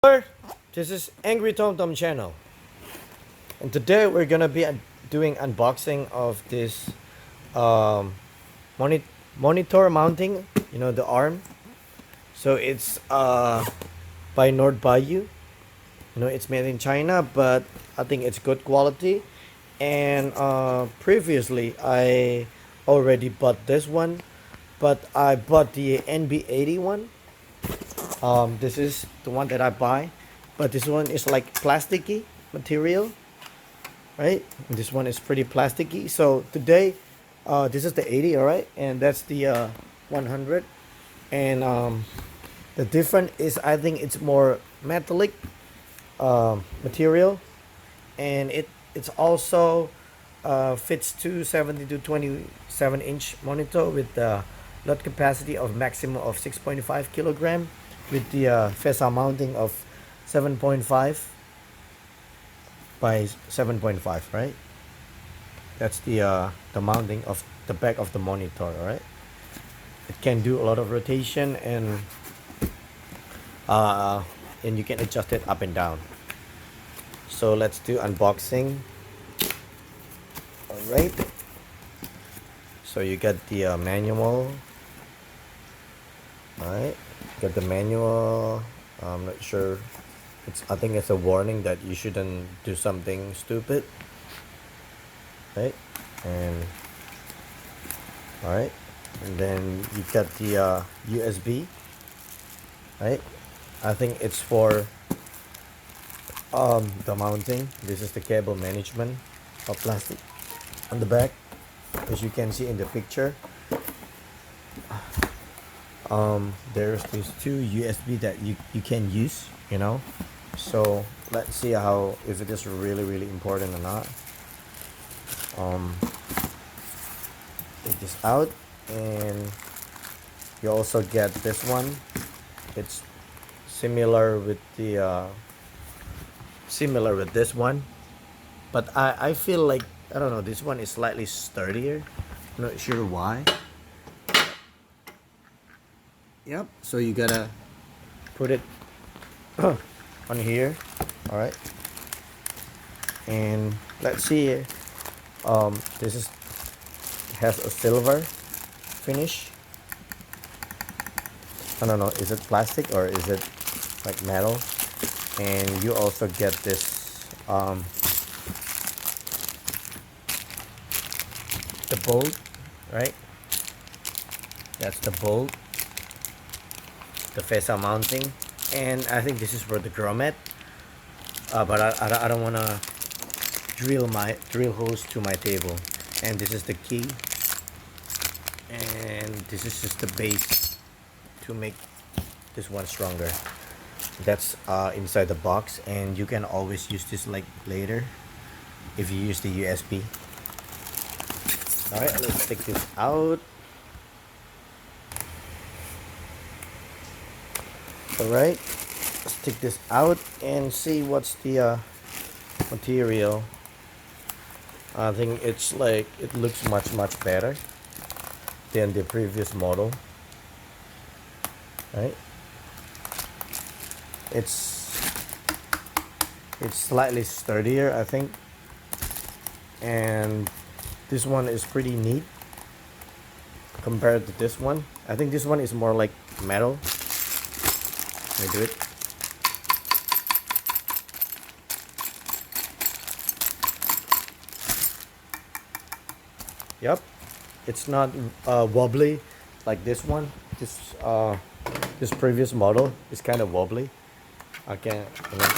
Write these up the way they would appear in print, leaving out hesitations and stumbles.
Hello, this is Angry Tom Tom channel, and today we're gonna be doing unboxing of this um, monitor mounting. You know, the arm. So it's by BAYOU. You know, it's made in China, but I think it's good quality. And previously I already bought this one, but I bought the NB80 one. This is the one that I buy, but this one is like plasticky material, right? And this one is pretty plasticky. So today, this is the 80, all right, and that's the 100. And the difference is I think it's more metallic material, and it's also fits to 70 to 27-inch monitor with the load capacity of maximum of 6.5 kilogram with the Vesa mounting of 7.5 by 7.5, right? That's the mounting of the back of the monitor, all right? It can do a lot of rotation, and you can adjust it up and down. So let's do unboxing. All right. So you got the manual. All right. Got the manual. I'm not sure. I think it's a warning that you shouldn't do something stupid. Right. And all right. And then you got the USB. Right. I think it's for the mounting. This is the cable management of plastic on the back, as you can see in the picture. There's these two USB that you can use, you know. So let's see how, if it is really important or not. Take this out, and you also get this one. It's similar with this one, but I feel like, I don't know, this one is slightly sturdier. I'm not sure why. Yep. So you gotta put it on here. All right. And let's see. This has a silver finish. I don't know. Is it plastic or is it like metal? And you also get this the bolt, right? That's the bolt. The Vesa mounting, and I think this is for the grommet, but I don't want to drill holes to my table. And this is the key, and this is just the base to make this one stronger. That's inside the box, and you can always use this like later if you use the USB. All right, let's take this out. Alright, let's take this out and see what's the material. I think it's like, it looks much better than the previous model. Right? It's slightly sturdier, I think, and this one is pretty neat compared to this one. I think this one is more like metal. I do it. Yep, it's not wobbly like this one. This previous model is kind of wobbly. I can't, you know,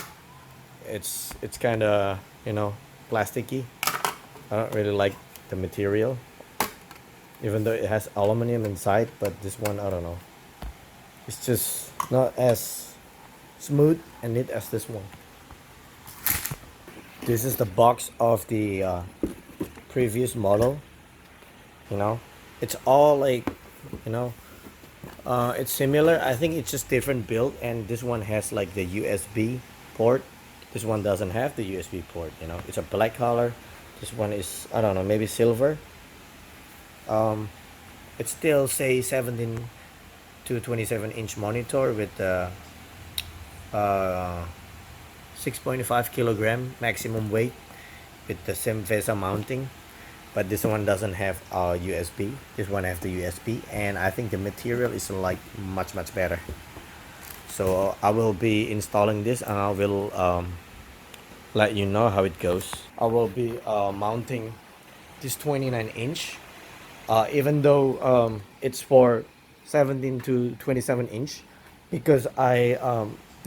it's kind of, you know, plasticky. I don't really like the material, even though it has aluminum inside. But this one, I don't know. It's just not as smooth and neat as this one. This is the box of the previous model. You know, it's all like, you know, it's similar. I think it's just different build, and this one has like the USB port. This one doesn't have the USB port. You know, it's a black color. This one is, I don't know, maybe silver. It still say 17 to 27-inch monitor with uh, 6.5 kilogram maximum weight with the same Vesa mounting, but this one doesn't have USB. This one has the USB, and I think the material is like much better. So I will be installing this, and I will let you know how it goes. I will be mounting this 29-inch, even though it's for 17 to 27-inch, because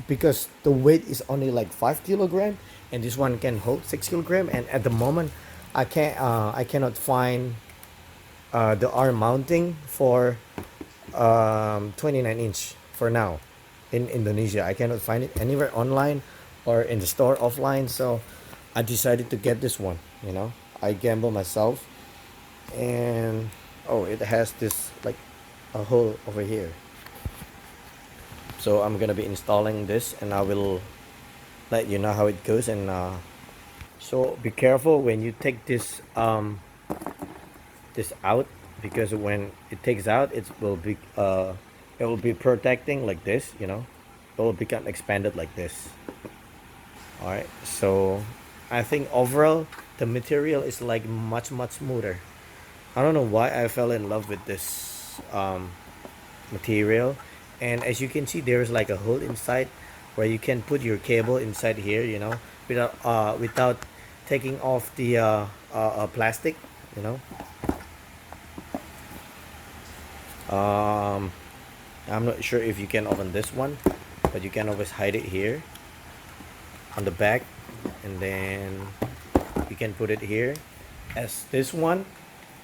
because the weight is only like 5 kilogram, and this one can hold 6 kilogram. And at the moment, I cannot find the arm mounting for 29-inch for now in Indonesia. I cannot find it anywhere online or in the store offline, so I decided to get this one. I gamble myself, and oh, it has this like a hole over here. So I'm gonna be installing this, and I will let you know how it goes. And so be careful when you take this this out, because when it takes out, it will be protecting like this. It will become expanded like this. All right, so I think overall the material is like much smoother. I don't know why I fell in love with this material. And as you can see, there's like a hole inside where you can put your cable inside here, without taking off the plastic. I'm not sure if you can open this one, but you can always hide it here on the back, and then you can put it here. As this one,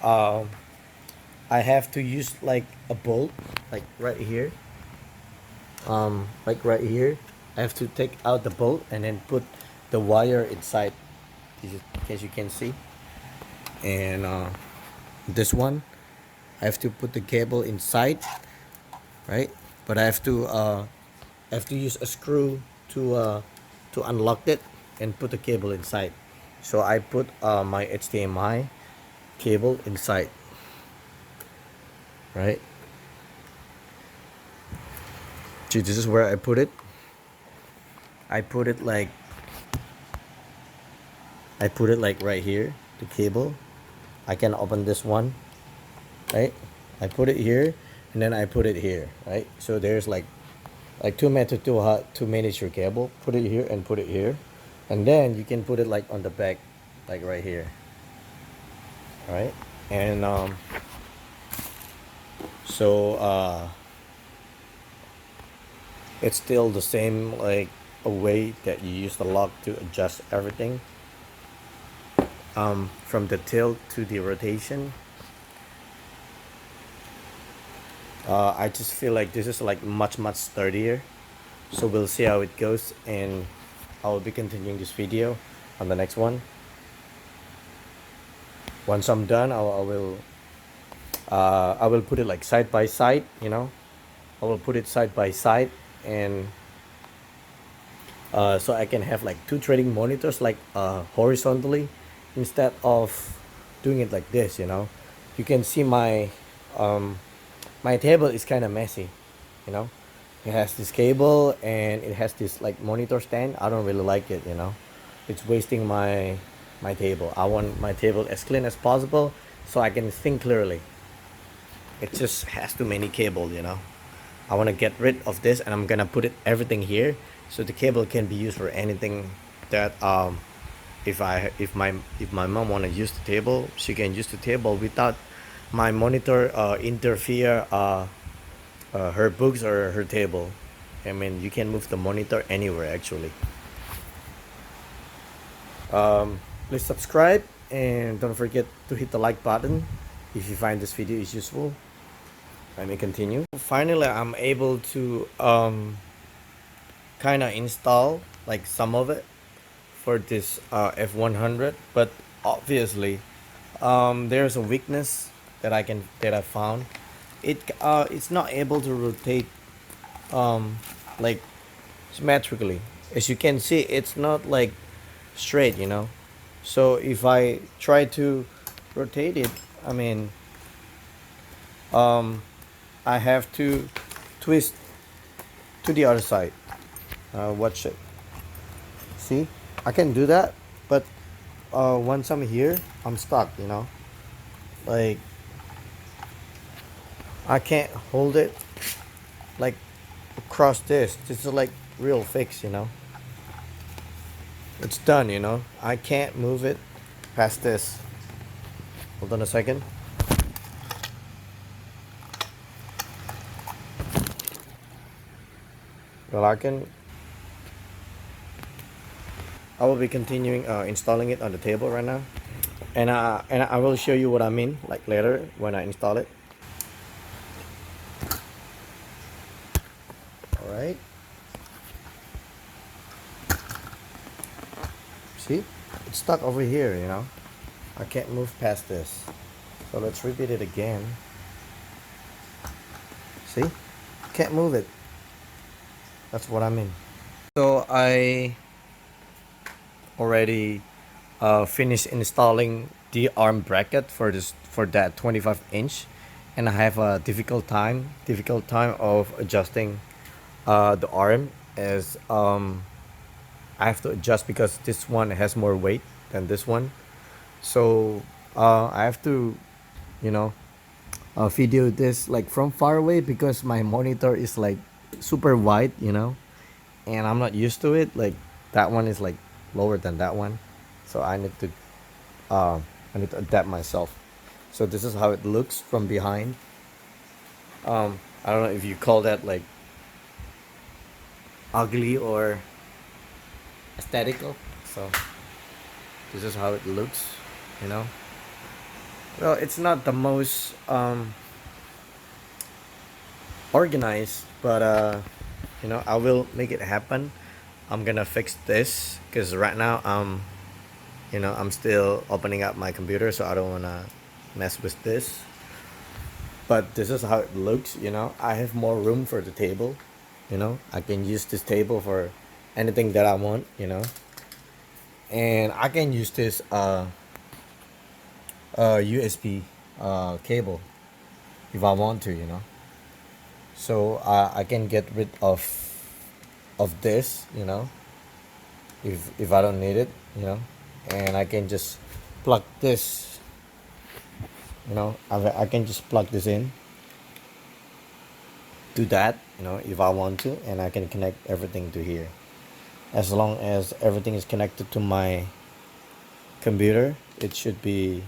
I have to use like a bolt, like right here. Like right here, I have to take out the bolt and then put the wire inside, as you can see. And this one, I have to put the cable inside, right? But I have to use a screw to unlock it and put the cable inside. So I put my HDMI cable inside, right? See, this is where I put it. I put it like right here, the cable. I can open this one, right? I put it here, and then I put it here, right? So there's like 2 meter to manage your cable. Put it here and put it here, and then you can put it like on the back, like right here. All right, and so it's still the same, like a way that you use the lock to adjust everything, from the tilt to the rotation. I just feel like this is like much sturdier. So we'll see how it goes, and I'll be continuing this video on the next one. Once I'm done, I will put it like side by side. I will put it side by side, and so I can have like 2 trading monitors, like horizontally, instead of doing it like this. You can see my my table is kind of messy. It has this cable, and it has this like monitor stand. I don't really like it. It's wasting my table. I want my table as clean as possible, so I can think clearly. It just has too many cable. I want to get rid of this, and I'm gonna put everything here, so the cable can be used for anything that if my mom want to use the table, she can use the table without my monitor interfere her books or her table. I mean, you can move the monitor anywhere actually. Please subscribe, and don't forget to hit the like button if you find this video is useful. Let me continue. Finally, I'm able to kind of install like some of it for this F100, but obviously there's a weakness that I found. It's not able to rotate like symmetrically. As you can see, it's not like straight. So if I try to rotate it, I mean, I have to twist to the other side. watch it. See, I can do that, but once I'm here, I'm stuck, you know. Like, I can't hold it like across this. This is like real fix, you know. It's done, you know. I can't move it past this. Hold on a second. Well, I will be continuing installing it on the table right now, and I will show you what I mean like later when I install it. All right. See, it's stuck over here, you know. I can't move past this. So let's repeat it again. See, can't move it. That's what I mean. So I already finished installing the arm bracket for that 25-inch, and I have a difficult time of adjusting the arm, as I have to adjust because this one has more weight than this one. So I have to, you know, video this like from far away because my monitor is like super wide, you know, and I'm not used to it. Like that one is like lower than that one, so I need to adapt myself. So this is how it looks from behind. I don't know if you call that like ugly or aesthetical. So this is how it looks, you know. Well, it's not the most organized, but you know, I will make it happen. I'm gonna fix this because right now you know, I'm still opening up my computer, so I don't wanna mess with this. But this is how it looks, you know. I have more room for the table, you know. I can use this table for anything that I want, you know. And I can use this USB cable if I want to, you know. So I can get rid of this, you know, if I don't need it, you know, and I can just plug this, you know. I can just plug this in to that, you know, if I want to, and I can connect everything to here. As long as everything is connected to my computer, it should be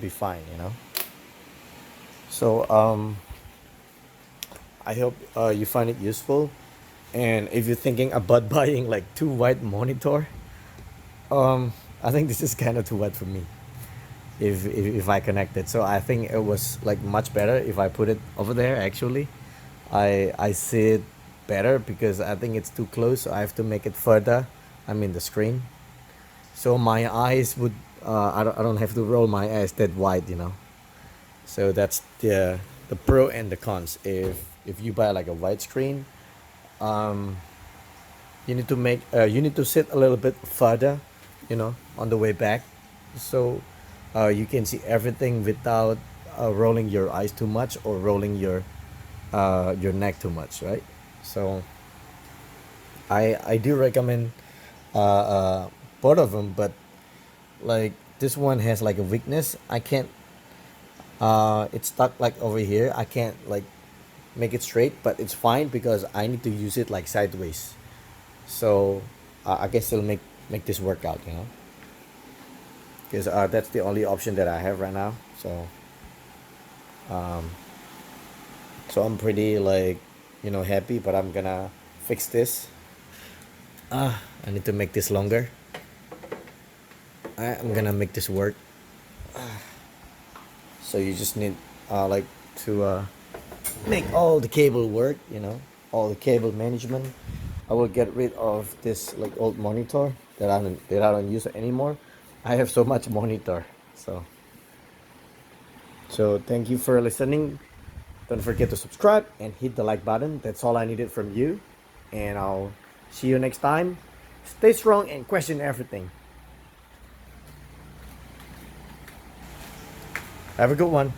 fine, you know. So I hope you find it useful, and if you're thinking about buying like two wide monitor, I think this is kind of too wide for me if I connect it. So I think it was like much better if I put it over there. Actually, I see it better because I think it's too close, so I have to make it further. I mean the screen, so my eyes would I don't have to roll my eyes that wide, you know. So that's the pro and the cons. If you buy like a wide screen, you need to make you need to sit a little bit further, you know, on the way back, so you can see everything without rolling your eyes too much or rolling your neck too much, right? So I do recommend both of them, but like this one has like a weakness. I can't it's stuck like over here. I can't like make it straight, but it's fine because I need to use it like sideways, so I can still make this work out, you know, because that's the only option that I have right now. So so I'm pretty like, you know, happy, but I'm gonna fix this. I need to make this longer. I'm gonna make this work. So you just need like to make all the cable work, you know, all the cable management. I will get rid of this like old monitor that I don't use anymore. I have so much monitor. So thank you for listening. Don't forget to subscribe and hit the like button. That's all I needed from you, and I'll see you next time. Stay strong and question everything. Have a good one.